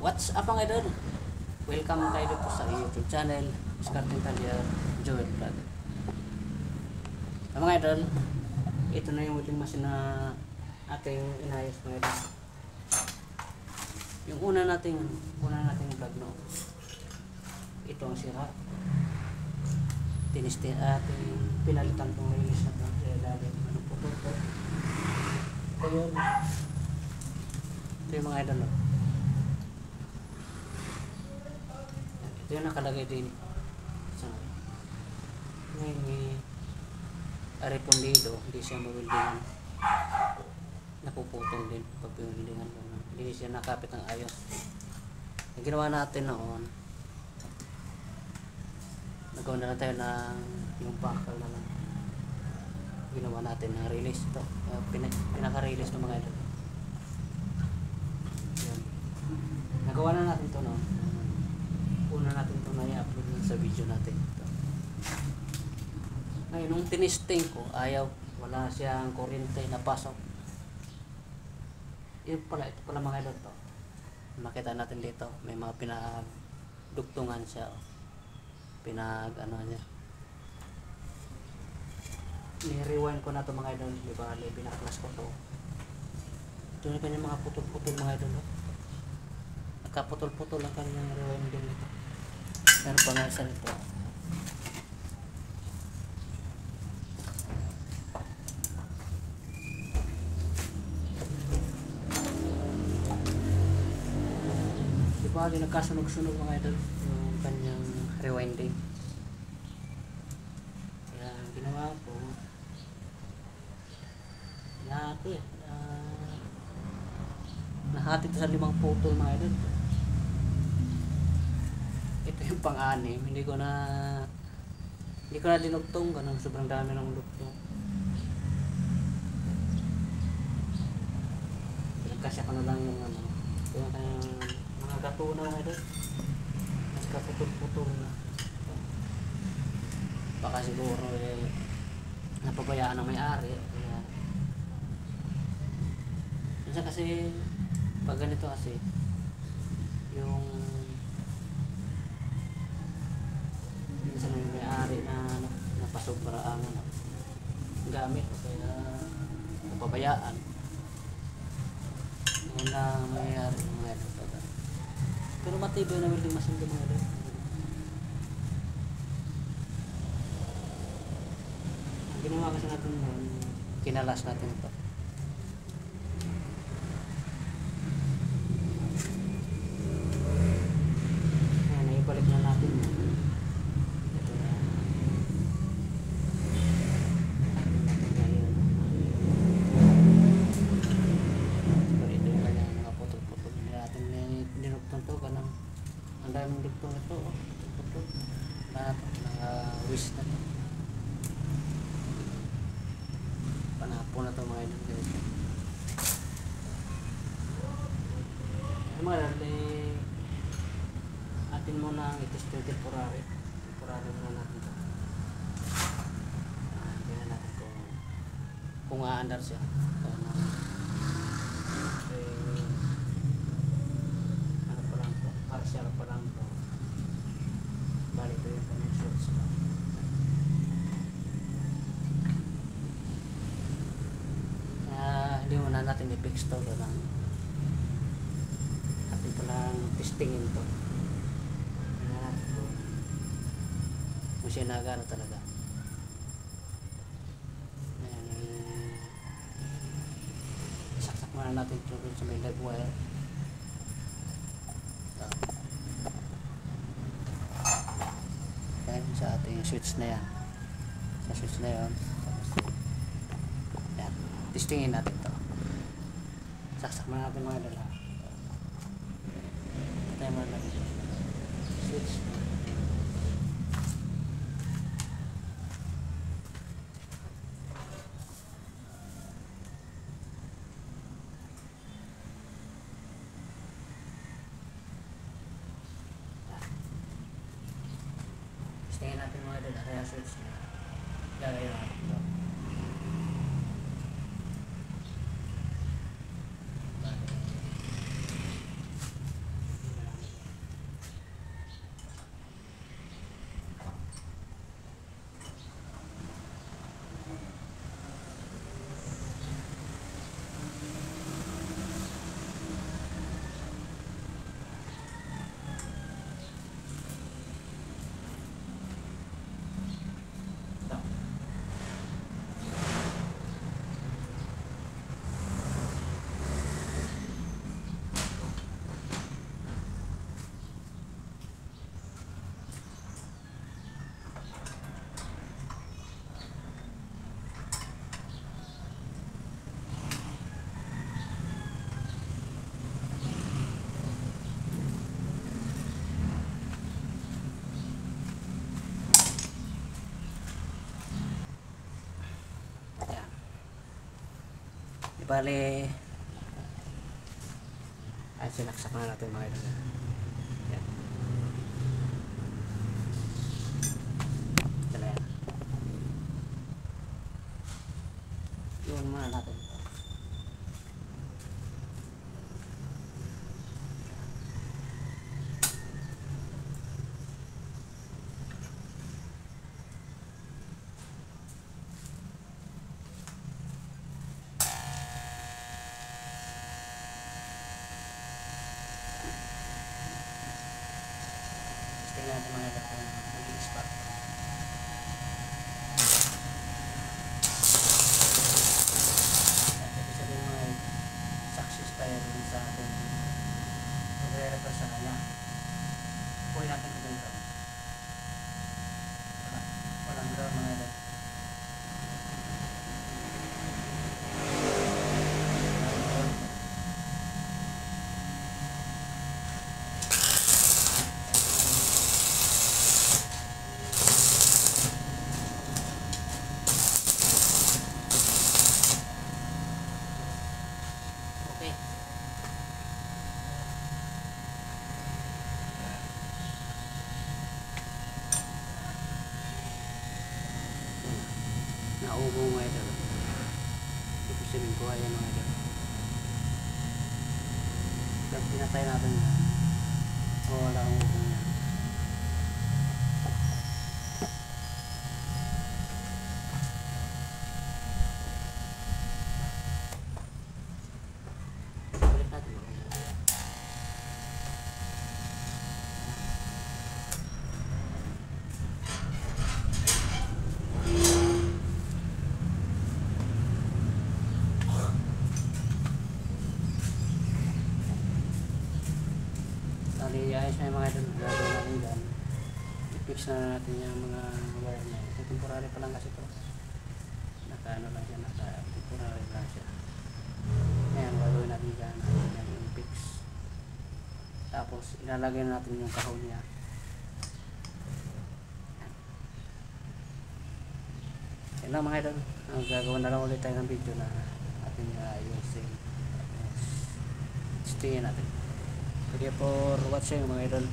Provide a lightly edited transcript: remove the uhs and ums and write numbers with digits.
What's up mga idol? Welcome tayo dito sa YouTube channel Discarding Talia Joel Vlog. Mga idol, ito na yung welding machine na ating inayos mga idol. Yung una nating vlog no. Ito ang sira. Tinistin ating pinalitan kong release na ito. Ilalim ano po ito. Ayun. Ito yung mga idol no. Ito yung nakalagay din sa may aripundido, hindi siya mawildingan, napuputol din pag pinwildingan, hindi siya nakapit ng ayos. Ang ginawa natin noon, nagawa na lang tayo ng yung bakal na lang, ginawa natin ng release ito, pinaka-release ng mga ito. Nagawa na natin ito noon. Una natin ito na i-upload sa video natin ito. Ngayon nung tinisting ko, ayaw, wala siyang kuryente na pasok. Ito pala mga idol to. Makita natin dito, may mga pinagdugtungan siya, ano niya. Ni-rewind ko na to mga idol, di ba? Binaklas ko to. Ito na kanyang mga putol-putol mga idol. Nakaputol-putol ang kanyang rewind din ito. Meron pa nga isa nito. Diba di nagkasunog-sunog mga idol yung kanyang rewinding. Kaya ginawa ko nahati ito sa 5 putol mga idol. Ito yung pang-anim, hindi ko na dinugtong, ganun sobrang dami ng dugtong. Pinagkasya ko na lang yung yung mga gato na mga idol, nagkaputol-putol na. Baka siguro napabayaan ng may-ari. Minsan kasi pag ganito kasi yung minsan yung may-ari na napasobra ang gamit o kaya napabayaan, yun na mayayari ng mga ito. Pero matibay na welding machine ito mga ito. Ang ginawa kasi natin yun, kinalas natin ito. Balik na natin yun. Ito na. Ito yung kanyang mga putol-putol. Hindi natin dinugtong ito. Ang daming dugtong ito. Putol. Naka-wish na ito. Panapo na ito mga ito. Mga dati atin muna ang itis temporary muna natin ito. Tingnan natin kung aandar siya. Ano pa lang ito, partial pa lang ito. Bali ito yung kanyang shorts pa. Hindi muna natin i-fix ito lang. Atin palang testingin ito. Siya nagano talaga. Ayan, saksak muna natin ito sa may live wire. Ayan, sa ating switch na yan. Sa switch na yan. Ayan, testingin natin ito. Saksak muna natin mga dala. Patay muna natin switch. Tingnan natin mga idol, kaya switch na lagay natin ito. bali ay sinaksak na natin mga idol. Yan. Dala yan. Iwan muna natin. Tingnan natin mga idol kung mag-i-spark. Ibig sabihin mga idol, success tayo rin sa ating magre-request sa kanya. Puwi natin ito yung ground. Walang ground mga idol. Okay. Naubo mga idol. Ibig sabihin ko ayan mga idol. Pag pinatay natin yan, wala ang ubong yan. Ulit natin mga idol. Tali ayos na yung mga idol. Gagawin natin dyan. I-fix na natin yung mga wire na yun. Temporary pa lang kasi ito. Naka-ano lang siya. Naka-temporary lang siya. Ayan, gagawin natin dyan. Ayan yung fix. Tapos ilalagay na natin yung kahon niya. Yan lang mga idol. Gagawin na lang ulit tayo ng video na ating ayusin. Stay natin. Thank you for watching mga idol.